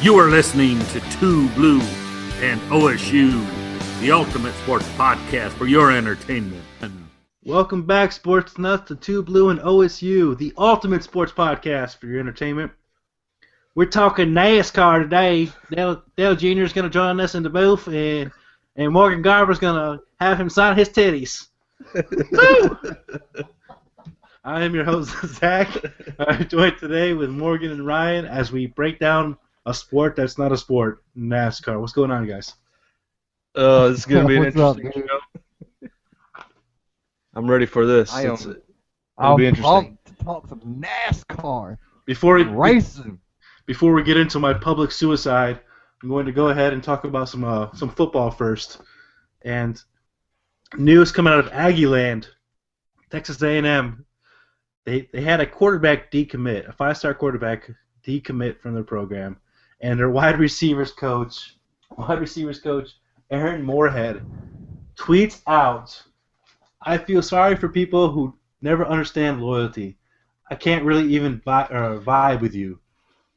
You are listening to 2Blue and OSU, the ultimate sports podcast for your entertainment. Welcome back, sports nuts, to 2Blue and OSU, the ultimate sports podcast for your entertainment. We're talking NASCAR today. Dale Jr. is going to join us in the booth, and Morgan Garber's going to have him sign his titties. I am your host, Zach. I'm joined today with Morgan and Ryan as we break down a sport that's not a sport, NASCAR. What's going on, guys? This is going to be an interesting show. I'm ready for this. It'll be interesting. To talk some NASCAR. Before Racing. Before we get into my public suicide, I'm going to go ahead and talk about some football first. And news coming out of Aggieland, Texas A&M. They had a quarterback decommit, a 5-star quarterback decommit from their program, and their wide receivers coach, Aaron Moorhead, tweets out, "I feel sorry for people who never understand loyalty. I can't really even vibe with you.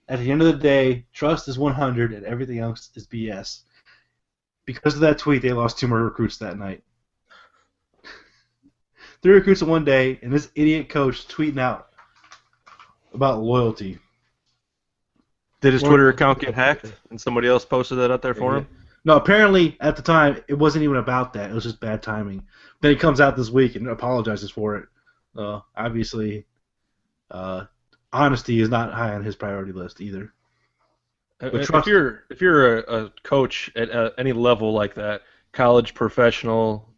At the end of the day, trust is 100 and everything else is BS." Because of that tweet, they lost 2 more recruits that night. 3 recruits in one day, and this idiot coach tweeting out about loyalty. Did his Twitter account get hacked and somebody else posted that out there for him? No, apparently at the time it wasn't even about that. It was just bad timing. Then he comes out this week and apologizes for it. Obviously, honesty is not high on his priority list either. If you're a coach at any level like that, college, professional,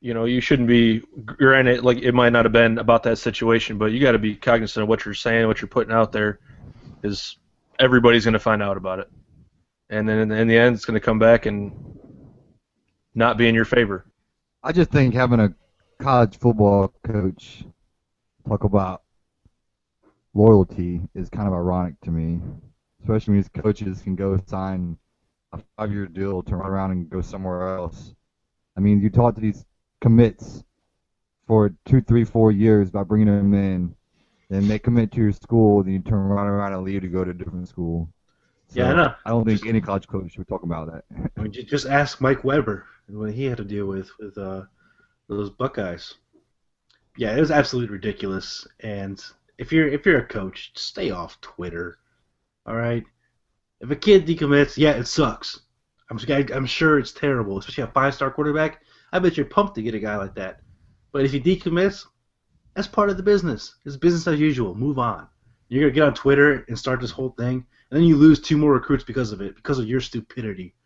you shouldn't be. Granted, like it might not have been about that situation, but you got to be cognizant of what you're saying, what you're putting out there, because everybody's going to find out about it, and then in the end, it's going to come back and not be in your favor. I just think having a college football coach talk about loyalty is kind of ironic to me, especially when these coaches can go sign a 5-year deal, turn around and go somewhere else. I mean, you talk to these commits for 2, 3, 4 years by bringing them in, then they commit to your school, then you turn around and leave to go to a different school. So Yeah, I know. I don't think any college coach would talk about that. I mean, just ask Mike Weber and what he had to deal with those Buckeyes. Yeah, it was absolutely ridiculous. And if you're a coach, stay off Twitter. All right. If a kid decommits, yeah, it sucks. I'm sure it's terrible, especially a 5-star quarterback. I bet you're pumped to get a guy like that. But if he decommits, that's part of the business. It's business as usual. Move on. You're going to get on Twitter and start this whole thing, and then you lose 2 more recruits because of it, because of your stupidity.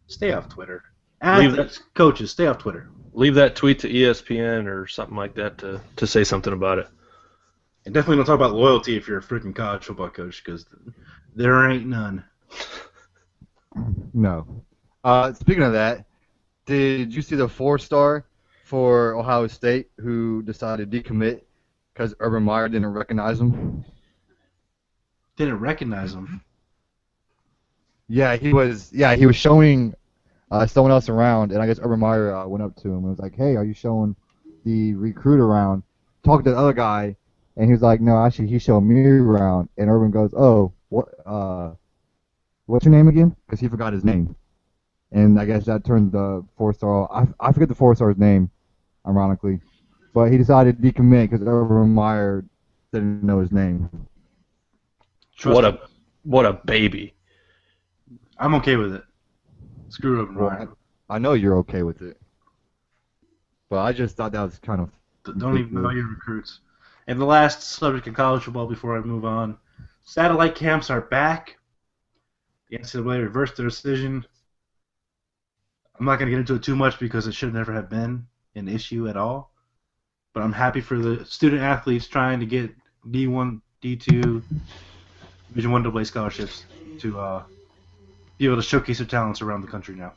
Stay off Twitter. Coaches, stay off Twitter. Leave that tweet to ESPN or something like that to say something about it. And definitely don't talk about loyalty if you're a freaking college football coach, because there ain't none. No. Speaking of that, did you see the 4-star for Ohio State who decided to decommit because Urban Meyer didn't recognize him? Didn't recognize him? Yeah, he was showing someone else around, and I guess Urban Meyer went up to him and was like, "Hey, are you showing the recruit around?" Talked to the other guy, and he was like, "No, actually, he's showing me around." And Urban goes, "Oh, what's your name again?" Because he forgot his name. And I guess that turned the 4-star. I forget the 4-star's name, ironically, but he decided to decommit because Urban Meyer didn't know his name. What a baby. I'm okay with it. Screw Urban Meyer. I know you're okay with it, but I just thought that was kind of. Don't even know your recruits. And the last subject of college football before I move on: satellite camps are back. The NCAA reversed their decision. I'm not going to get into it too much because it should never have been an issue at all. But I'm happy for the student athletes trying to get D1, D2, Division I AA scholarships to be able to showcase their talents around the country now.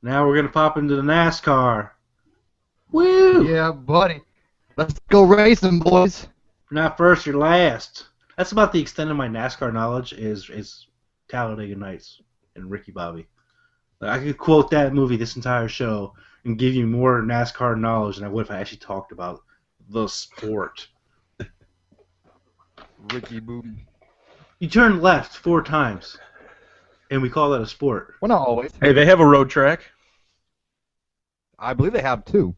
Now we're going to pop into the NASCAR. Woo! Yeah, buddy. Let's go racing, boys. You're not first, you're last. That's about the extent of my NASCAR knowledge is Talladega Nights and Ricky Bobby. Like, I could quote that movie this entire show and give you more NASCAR knowledge than I would if I actually talked about the sport. Ricky Bobby. You turn left 4 times, and we call that a sport. Well, not always. Hey, they have a road track. I believe they have 2.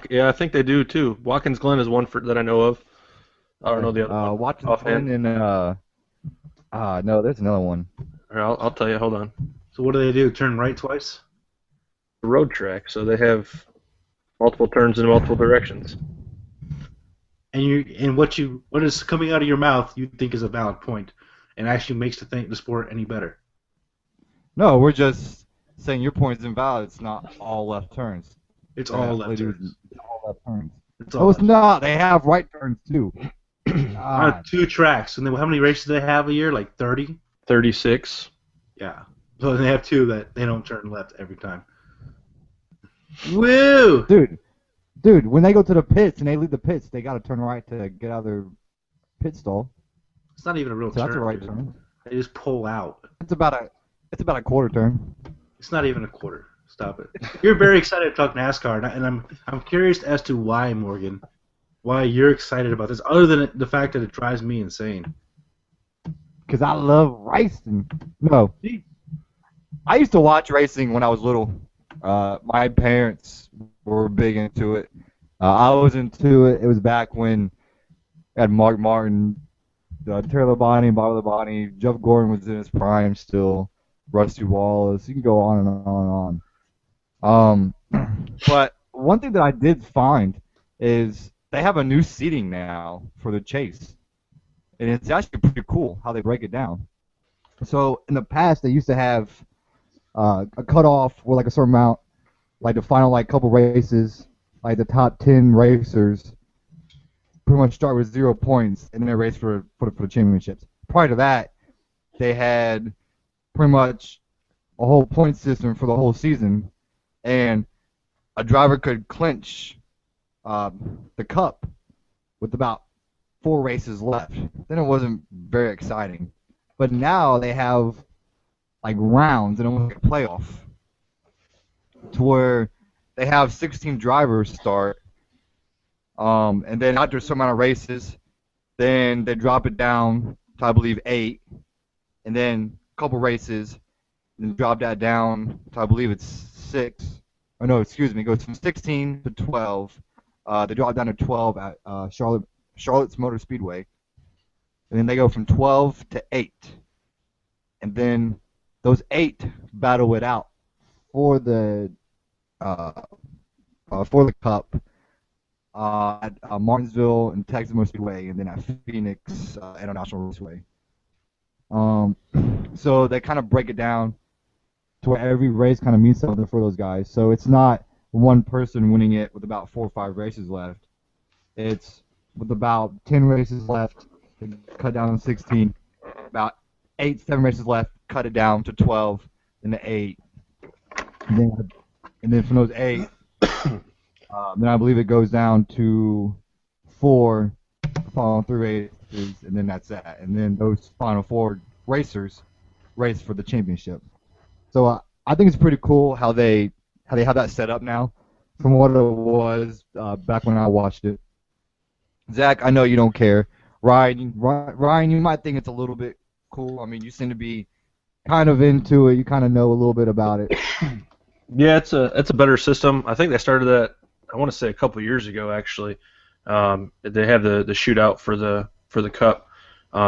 Yeah, I think they do too. Watkins Glen is one that I know of. I don't know the other one. Watkins Glen and no, there's another one. I'll tell you. Hold on. So what do? Turn right twice? The road track, so they have multiple turns in multiple directions. And what is coming out of your mouth you think is a valid point, and actually makes the sport any better. No, we're just saying your point is invalid. It's not all left turns. It's all left turns. It's all left turns. It's not. They have right turns too. 2 tracks, and then how many races do they have a year? Like 30? 36. Yeah. So they have 2 that they don't turn left every time. Woo! Dude, when they go to the pits and they leave the pits, they got to turn right to get out of their pit stall. It's not even a real turn. That's a right turn. They just pull out. It's about a quarter turn. It's not even a quarter. Stop it. You're very excited to talk NASCAR, and I'm curious as to why, Morgan. Why you're excited about this, other than the fact that it drives me insane. Because I love racing. No. I used to watch racing when I was little. My parents were big into it. I was into it. It was back when I had Mark Martin, Terry Labonte, Bobby Labonte, Jeff Gordon was in his prime still, Rusty Wallace. You can go on and on and on. But one thing that I did find is they have a new seating now for the chase. And it's actually pretty cool how they break it down. So in the past, they used to have a cutoff with like a certain amount, like the final like couple races, like the top 10 racers pretty much start with 0 points and then they race for the championships. Prior to that, they had pretty much a whole point system for the whole season, and a driver could clinch the cup with about 4 races left. Then it wasn't very exciting. But now they have like rounds and almost like a playoff to where they have 16 drivers start, and then after some amount of races, then they drop it down to, I believe, 8, and then a couple races, and drop that down to, I believe it's 6. Oh no, excuse me, it goes from 16 to 12. They drop down to 12 at Charlotte's Motor Speedway, and then they go from 12 to 8, and then those 8 battle it out for the cup at Martinsville and Texas Motor Speedway, and then at Phoenix International Raceway. So they kind of break it down to where every race kind of means something for those guys. So it's not one person winning it with about 4 or 5 races left. It's with about 10 races left, they cut down to 16. About 8, 7 races left, cut it down to 12, then to 8. And then from those 8, then I believe it goes down to 4 following 3 races, and then that's that. And then those final 4 racers race for the championship. So I think it's pretty cool how they have that set up now from what it was back when I watched it. Zach, I know you don't care. Ryan, you might think it's a little bit cool. I mean, you seem to be kind of into it. You kind of know a little bit about it. Yeah, it's a better system. I think they started that, I want to say, a couple years ago actually. They have the shootout for the cup.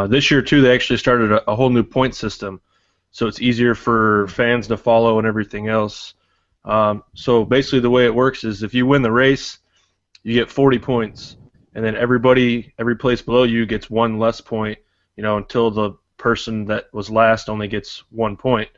This year too, they actually started a whole new point system, so it's easier for fans to follow and everything else. So basically, the way it works is if you win the race, you get 40 points, and then every place below you gets 1 less point, until the person that was last only gets 1 point.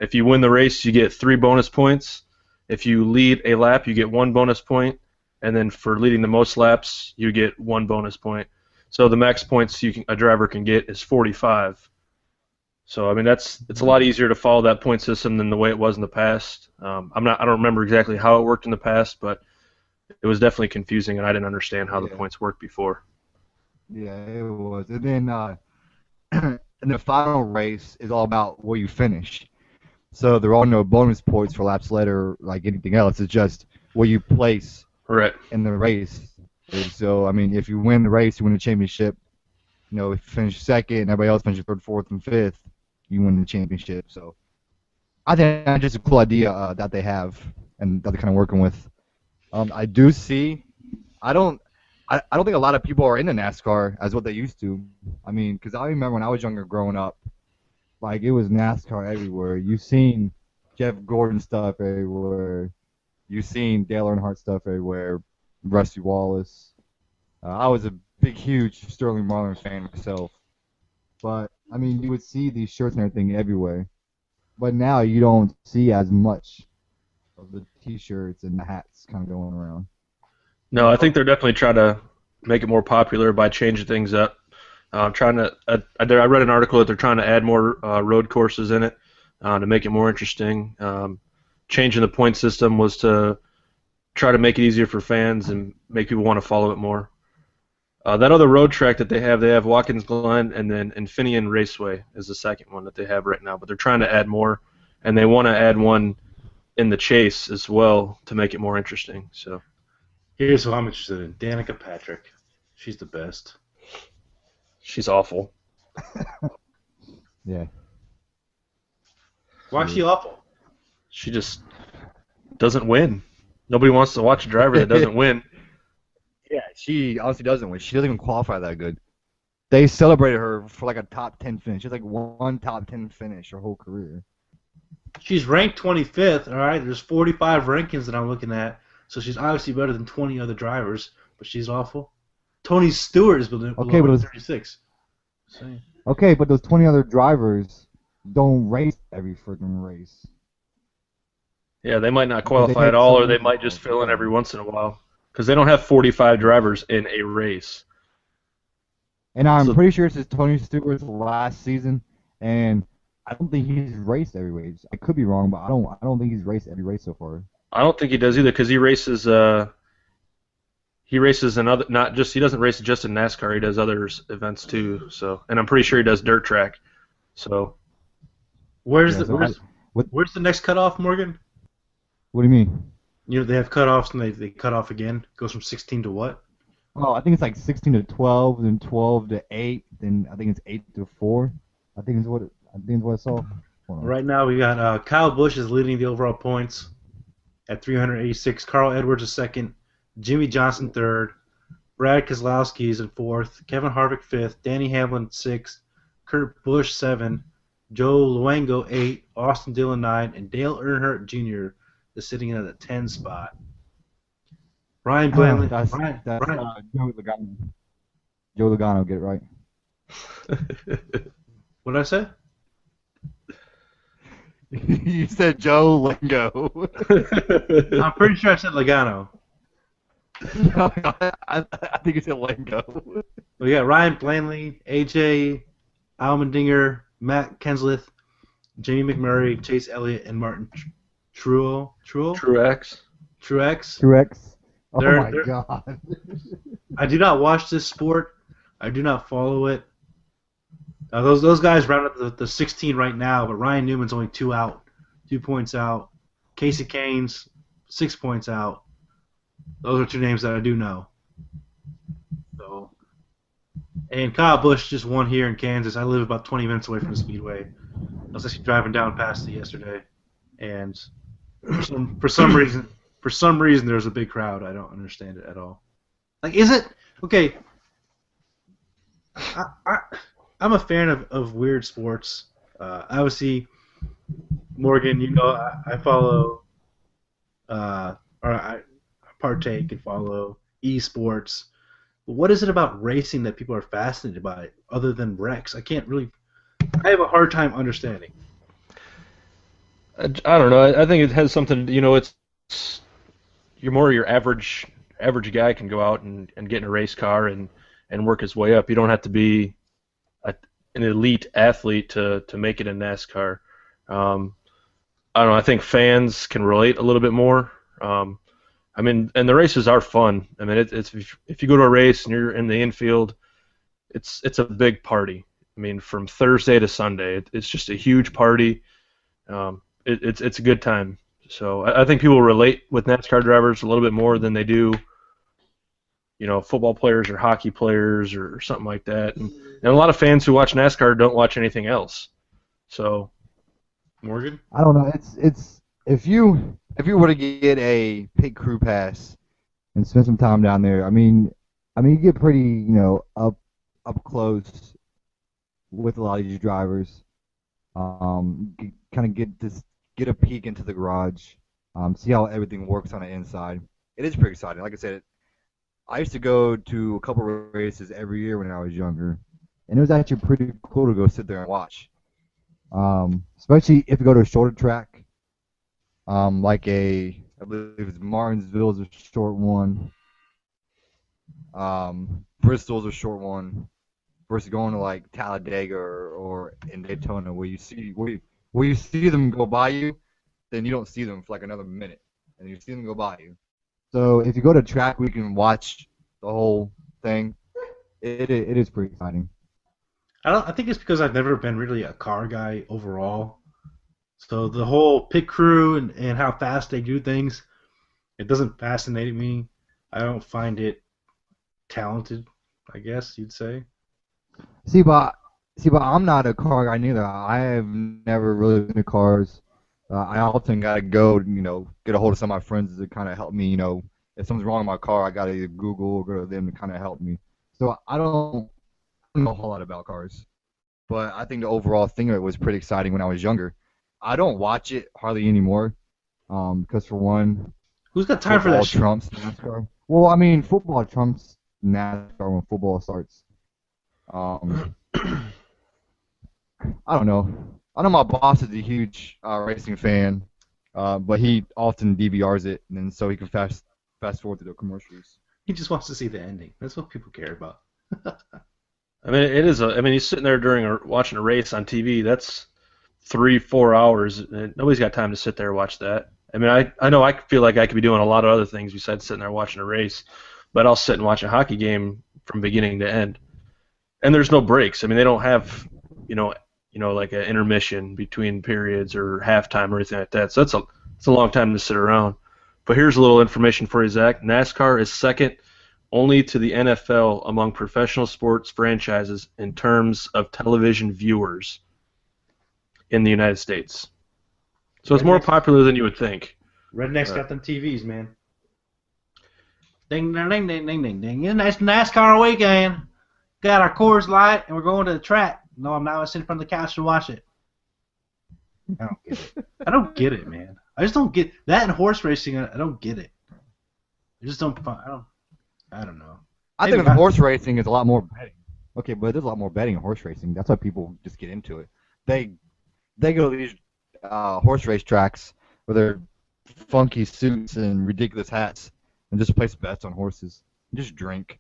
If you win the race, you get 3 bonus points. If you lead a lap, you get 1 bonus point, and then for leading the most laps, you get 1 bonus point. So the max points a driver can get is 45. So I mean it's a lot easier to follow that point system than the way it was in the past. I don't remember exactly how it worked in the past, but it was definitely confusing, and I didn't understand how the points worked before. Yeah, it was. And then and the final race is all about where you finish. So there are no bonus points for laps later like anything else. It's just where you place Right. in the race. And so, I mean, if you win the race, you win the championship, if you finish second and everybody else finishes third, fourth, and fifth, you win the championship. So I think that's just a cool idea that they have and that they're kind of working with. I do see. I don't think a lot of people are into NASCAR as what they used to. I mean, because I remember when I was younger growing up, like it was NASCAR everywhere. You've seen Jeff Gordon stuff everywhere. You've seen Dale Earnhardt stuff everywhere. Rusty Wallace. I was a big, huge Sterling Marlins fan myself. But, I mean, you would see these shirts and everything everywhere. But now you don't see as much of the T-shirts and the hats kind of going around. No, I think they're definitely trying to make it more popular by changing things up. I read an article that they're trying to add more road courses in it to make it more interesting. Changing the point system was to try to make it easier for fans and make people want to follow it more. That other road track that they have Watkins Glen, and then Infineon Raceway is the second one that they have right now. But they're trying to add more, and they want to add one in the Chase as well to make it more interesting. So here's who I'm interested in: Danica Patrick. She's the best. She's awful. Yeah. Why is she awful? She just doesn't win. Nobody wants to watch a driver that doesn't win. Yeah, she honestly doesn't win. She doesn't even qualify that good. They celebrated her for like a top 10 finish. She has like one top 10 finish her whole career. She's ranked 25th, all right? There's 45 rankings that I'm looking at, so she's obviously better than 20 other drivers, but she's awful. Tony Stewart is below 36. Okay, but those 20 other drivers don't race every freaking race. Yeah, they might not qualify at all, or they might just fill in every once in a while. Because they don't have 45 drivers in a race. And I'm pretty sure this is Tony Stewart's last season, and I don't think he's raced every race. I could be wrong, but I don't think he's raced every race so far. I don't think he does either, because he races another, he doesn't race just in NASCAR. He does other events too. So, and I'm pretty sure he does dirt track. So, where's the next cutoff, Morgan? What do you mean? You know, they have cutoffs and they cut off again. It goes from 16 to what? Oh, I think it's like 16 to 12, then 12 to 8, then I think it's 8 to 4. I think it's what I saw. Right now we got Kyle Busch is leading the overall points at 386. Carl Edwards is second. Jimmy Johnson third. Brad Keselowski is in fourth. Kevin Harvick fifth. Danny Hamlin sixth. Kurt Busch 7. Joe Luengo 8. Austin Dillon 9. And Dale Earnhardt Jr. is sitting in at the 10 spot. Ryan Blaney. That's Joe Logano. Joe Logano, get it right. What did I say? You said Joe Lingo. I'm pretty sure I said Logano. I think you said Lingo. We got Ryan Blaney, AJ Allmendinger, Matt Kenseth, Jamie McMurray, Chase Elliott, and Martin Truex. Oh my God. I do not watch this sport. I do not follow it. Those guys round up the 16 right now, but Ryan Newman's only 2 points out. Casey Kane's 6 points out. Those are 2 names that I do know. So, and Kyle Busch just won here in Kansas. I live about 20 minutes away from the Speedway. I was actually driving down past it yesterday, and for some reason there's a big crowd. I don't understand it at all. Like, is it okay? I'm a fan of weird sports. Obviously, Morgan, you know, I follow, or I partake and follow esports. But what is it about racing that people are fascinated by, other than wrecks? I have a hard time understanding. I don't know. I think it has something. You know, your average guy can go out and get in a race car and work his way up. You don't have to be an elite athlete to make it in NASCAR. I don't know. I think fans can relate a little bit more. I mean, and the races are fun. I mean, it's if you go to a race and you're in the infield, it's a big party. I mean, from Thursday to Sunday, it's just a huge party. It's a good time. So I think people relate with NASCAR drivers a little bit more than they do football players or hockey players or something like that. And a lot of fans who watch NASCAR don't watch anything else. So, Morgan? I don't know. It's if you were to get a pit crew pass and spend some time down there, I mean you get pretty, up close with a lot of these drivers. Kind of get a peek into the garage, see how everything works on the inside. It is pretty exciting. Like I said, I used to go to a couple of races every year when I was younger, and it was actually pretty cool to go sit there and watch. Especially if you go to a shorter track, I believe it's Martinsville's a short one. Bristol's a short one. Versus going to like Talladega or in Daytona, where you see them go by you, then you don't see them for like another minute, and you see them go by you. So if you go to a track where you can watch the whole thing, it is pretty exciting. I think it's because I've never been really a car guy overall. So the whole pit crew and how fast they do things, it doesn't fascinate me. I don't find it talented, I guess you'd say. See, but I'm not a car guy neither. I have never really been to cars. I often gotta go, get a hold of some of my friends to kind of help me. If something's wrong with my car, I gotta either Google or go to them to kind of help me. So I don't know a whole lot about cars, but I think the overall thing of it was pretty exciting when I was younger. I don't watch it hardly anymore, because for one, who's got time for that shit? Trumps NASCAR. Well, I mean, football trumps NASCAR when football starts. I don't know. I know my boss is a huge racing fan, but he often DVRs it, and then so he can fast forward to the commercials. He just wants to see the ending. That's what people care about. I mean, it is. He's sitting there watching a race on TV. That's 3-4 hours. And nobody's got time to sit there and watch that. I mean, I know I feel like I could be doing a lot of other things besides sitting there watching a race, but I'll sit and watch a hockey game from beginning to end. And there's no breaks. I mean, they don't have, like an intermission between periods or halftime or anything like that. So it's a long time to sit around. But here's a little information for you, Zach. NASCAR is second only to the NFL among professional sports franchises in terms of television viewers in the United States. So it's more popular than you would think. Redneck's got them TVs, man. Ding, ding, ding, ding, ding, ding, ding. It's NASCAR weekend. Got our Coors Light, and we're going to the track. No, I'm not going to sit in front of the couch to watch it. I don't get it. I don't get it, man. I just don't get that in horse racing. I don't get it. I just don't. I don't know. I think in horse racing is a lot more betting. Okay, but there's a lot more betting in horse racing. That's why people just get into it. They go to these horse race tracks with their funky suits and ridiculous hats and just place bets on horses and just drink.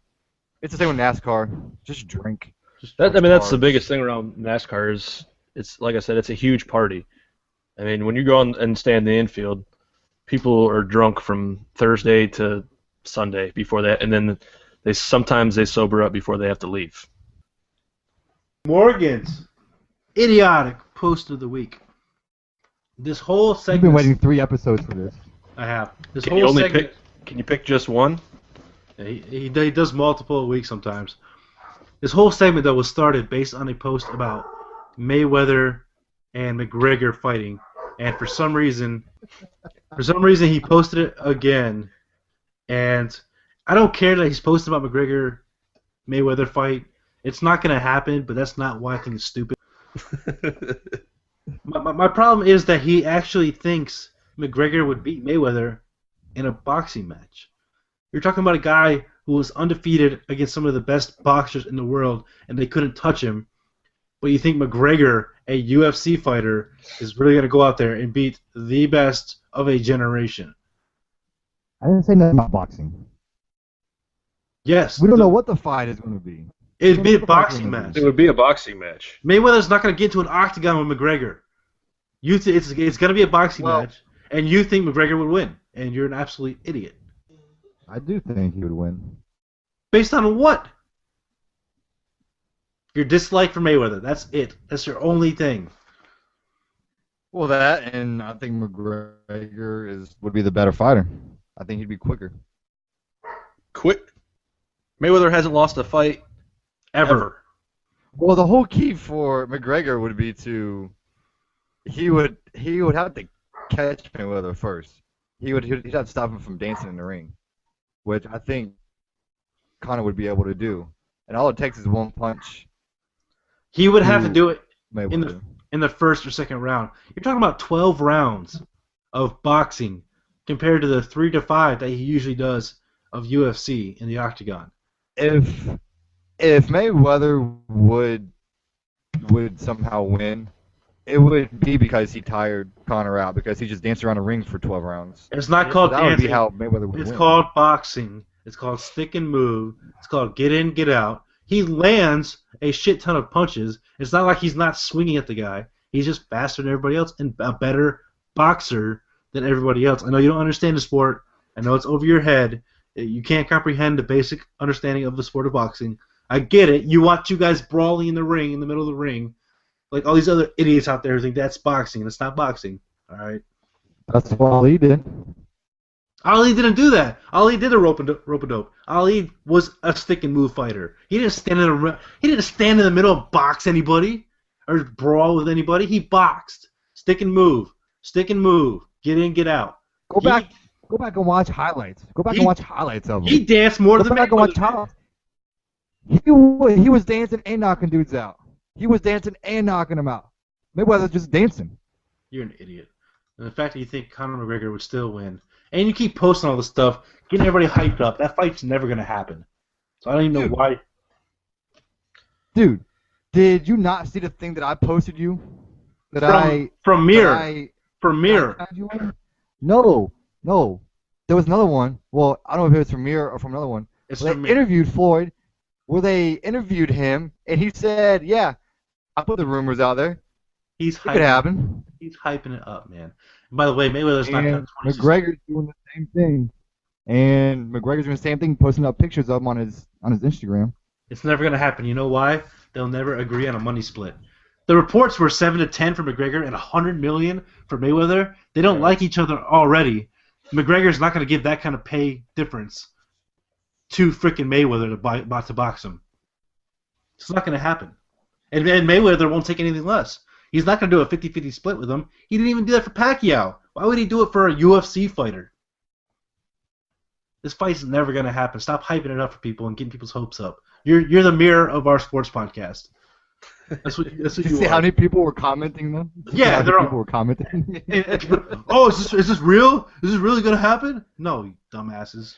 It's the same with NASCAR. Just drink. That's the biggest thing around NASCAR is it's like I said, it's a huge party. I mean, when you go on and stay in the infield, people are drunk from Thursday to Sunday before that, and then sometimes they sober up before they have to leave. Morgan's idiotic post of the week. This whole segment. You've been waiting 3 episodes for this. I have. Can you pick just one? Yeah, he does multiple a week sometimes. This whole segment, though, was started based on a post about Mayweather and McGregor fighting, and for some reason he posted it again, and I don't care that he's posting about McGregor Mayweather fight. It's not going to happen, but that's not why I think it's stupid. my problem is that he actually thinks McGregor would beat Mayweather in a boxing match. You're talking about a guy who was undefeated against some of the best boxers in the world, and they couldn't touch him. But you think McGregor, a UFC fighter, is really going to go out there and beat the best of a generation? I didn't say nothing about boxing. Yes. We don't know what the fight is going to be. It'd be a boxing match. It would be a boxing match. Mayweather's not going to get into an octagon with McGregor. It's going to be a boxing match, and you think McGregor would win, and you're an absolute idiot. I do think he would win. Based on what? Your dislike for Mayweather. That's it. That's your only thing. Well, that, and I think McGregor would be the better fighter. I think he'd be quicker. Quick? Mayweather hasn't lost a fight ever. Well, the whole key for McGregor would be he would have to catch Mayweather first. He'd have to stop him from dancing in the ring, which I think Conor would be able to do. And all it takes is one punch. He would have to do it Mayweather. in the first or second round. You're talking about 12 rounds of boxing compared to the 3 to 5 that he usually does of UFC in the octagon. If Mayweather would somehow win, it would be because he tired Conor out, because he just danced around the ring for 12 rounds. It's not called that dancing. Would be how Mayweather would it's win. called boxing. It's called stick and move. It's called get in, get out. He lands a shit ton of punches. It's not like he's not swinging at the guy. He's just faster than everybody else and a better boxer than everybody else. I know you don't understand the sport. I know it's over your head. You can't comprehend the basic understanding of the sport of boxing. I get it. You watch you guys brawling in the ring, in the middle of the ring, like all these other idiots out there who think that's boxing, and it's not boxing. All right. That's what Ali did. Ali didn't do that. Ali did a rope and dope. Ali was a stick and move fighter. He didn't stand in the middle and box anybody or brawl with anybody. He boxed. Stick and move. Stick and move. Get in, get out. Go back and watch highlights. Go back and watch highlights of him. He danced more than Go back and watch highlights. He was dancing and knocking dudes out. He was dancing and knocking them out. Mayweather just dancing. You're an idiot. And the fact that you think Conor McGregor would still win, and you keep posting all this stuff, getting everybody hyped up, that fight's never going to happen. So I don't even know why. Dude, did you not see the thing that I posted you? From Mirror. No. There was another one. Well, I don't know if it was from Mirror or from another one. They interviewed Floyd, where they interviewed him, and he said, "Yeah, I put the rumors out there. It could happen." He's hyping it up, man. And by the way, Mayweather's not done 26. McGregor's doing the same thing. And McGregor's doing the same thing, posting up pictures of him on his Instagram. It's never going to happen. You know why? They'll never agree on a money split. The reports were 7-10 for McGregor and $100 million for Mayweather. They don't like each other already. McGregor's not going to give that kind of pay difference to freaking Mayweather to box him. It's not going to happen. And Mayweather won't take anything less. He's not going to do a 50-50 split with him. He didn't even do that for Pacquiao. Why would he do it for a UFC fighter? This fight's never going to happen. Stop hyping it up for people and getting people's hopes up. You're the mirror of our sports podcast. That's what you see how many people were commenting though? Yeah, people were commenting. Oh, is this real? Is this really going to happen? No, you dumbasses.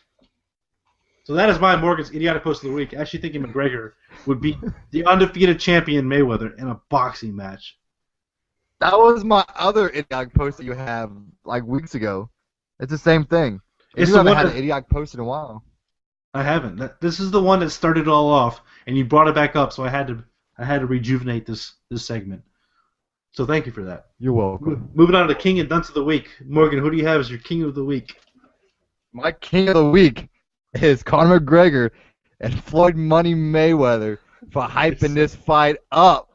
So that is my Morgan's idiotic post of the week. Actually thinking McGregor would beat the undefeated champion Mayweather in a boxing match. That was my other idiotic post that you have like weeks ago. It's the same thing. You haven't had an idiotic post in a while. I haven't. This is the one that started it all off, and you brought it back up, so I had to rejuvenate this segment. So thank you for that. You're welcome. Moving on to the King and Dunce of the Week. Morgan, who do you have as your King of the Week? My King of the Week is Conor McGregor and Floyd Money Mayweather for hyping this fight up.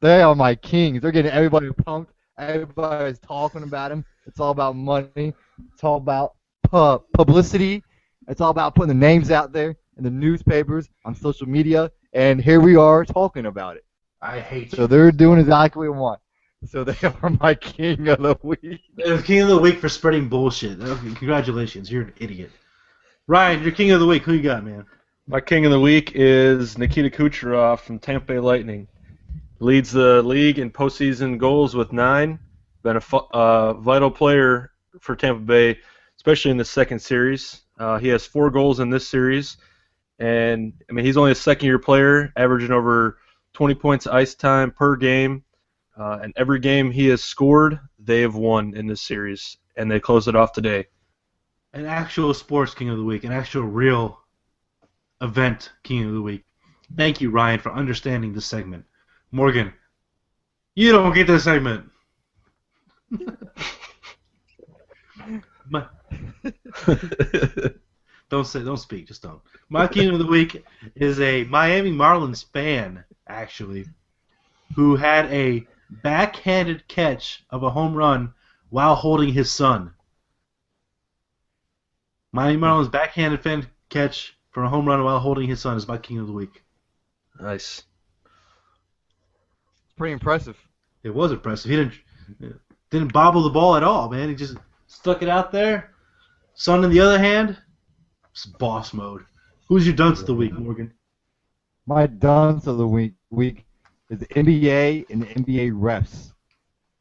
They are my kings. They're getting everybody pumped. Everybody's talking about him. It's all about money. It's all about publicity. It's all about putting the names out there in the newspapers, on social media, and here we are talking about it. I hate you. So they're doing exactly what we want. So they are my King of the Week. They're King of the Week for spreading bullshit. Congratulations. You're an idiot. Ryan, your King of the Week. Who you got, man? My King of the Week is Nikita Kucherov from Tampa Bay Lightning. Leads the league in postseason goals with 9. Been a vital player for Tampa Bay, especially in the second series. He has 4 goals in this series, and I mean he's only a second-year player, averaging over 20 points ice time per game. And every game he has scored, they have won in this series, and they close it off today. An actual sports King of the Week, an actual real event King of the Week. Thank you, Ryan, for understanding this segment. Morgan, you don't get this segment. Don't speak, just don't. My King of the Week is a Miami Marlins fan, actually, who had a backhanded catch of a home run while holding his son. Miami Marlins backhanded catch for a home run while holding his son is my king of the week. Nice. It's pretty impressive. It was impressive. He didn't bobble the ball at all, man. He just stuck it out there. Son, on the other hand, it's boss mode. Who's your dunce of the week, Morgan? My dunce of the week is the NBA and the NBA refs.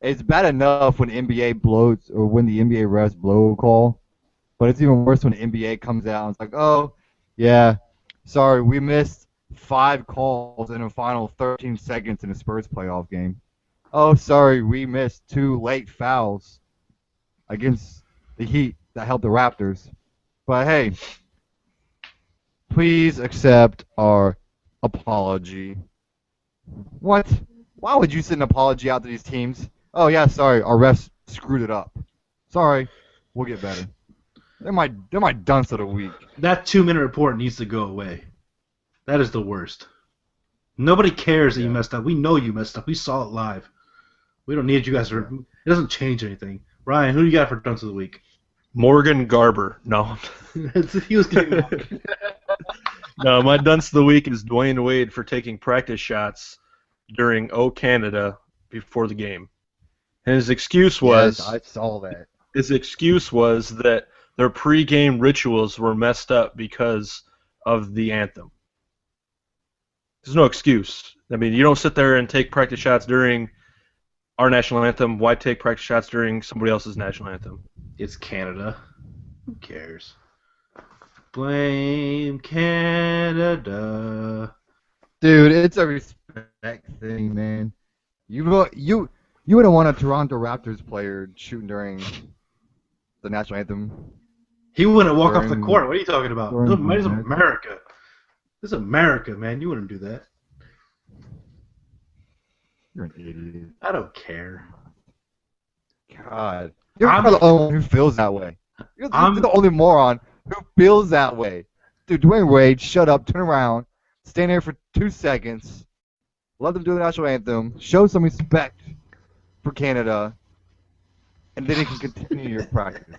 It's bad enough when NBA blows or when the NBA refs blow a call, but it's even worse when the NBA comes out and it's like, oh, yeah, sorry, we missed 5 calls in the final 13 seconds in the Spurs playoff game. Oh, sorry, we missed 2 late fouls against the Heat that helped the Raptors. But hey, please accept our apology. What? Why would you send an apology out to these teams? Oh yeah, sorry, our refs screwed it up. Sorry, we'll get better. They're my dunce of the week. That 2-minute report needs to go away. That is the worst. Nobody cares that you messed up. We know you messed up. We saw it live. We don't need you guys to. It doesn't change anything. Ryan, who do you got for dunce of the week? Morgan Garber. No. He was getting No, my dunce of the week is Dwayne Wade for taking practice shots during O Canada before the game. And his excuse was Yes, I saw that. His excuse was that their pre-game rituals were messed up because of the anthem. There's no excuse. I mean, you don't sit there and take practice shots during our national anthem. Why take practice shots during somebody else's national anthem? It's Canada. Who cares? Blame Canada. Dude, it's a respect thing, man. You wouldn't want a Toronto Raptors player shooting during the national anthem. He wouldn't walk off the court. What are you talking about? during This is America. This is America, man. You wouldn't do that. You're an idiot. I don't care. God. You're the only one who feels that way. You're the only moron who feels that way. Dude, Dwayne Wade, shut up, turn around, stand there for 2 seconds, let them do the national anthem, show some respect for Canada, and then you can continue your practice.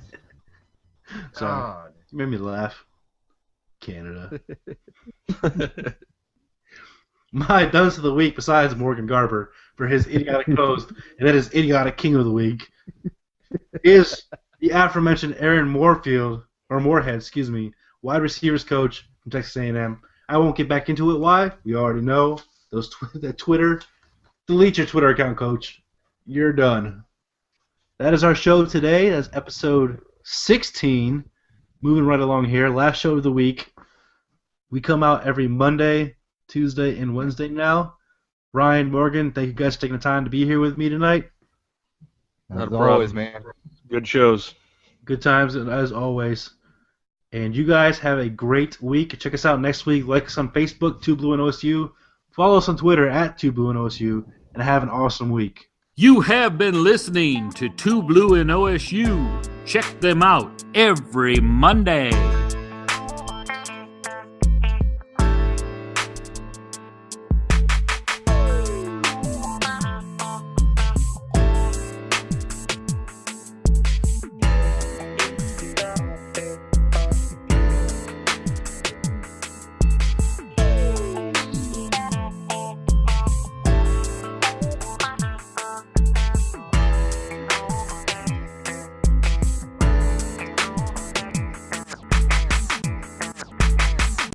Sorry. You made me laugh. Canada. My dunce of the week, besides Morgan Garber for his idiotic post, and that is idiotic king of the week, is the aforementioned Aaron Moorhead, wide receivers coach from Texas A&M. I won't get back into it. Why? We already know. That Twitter. Delete your Twitter account, coach. You're done. That is our show today. That's episode 16. Moving right along here. Last show of the week. We come out every Monday, Tuesday, and Wednesday now. Ryan, Morgan, thank you guys for taking the time to be here with me tonight. Not As a always, problem. man. Good shows. Good times, as always. And you guys have a great week. Check us out next week. Like us on Facebook, 2BlueandOSU. Follow us on Twitter at 2BlueandOSU. And have an awesome week. You have been listening to 2Blue and OSU. Check them out every Monday.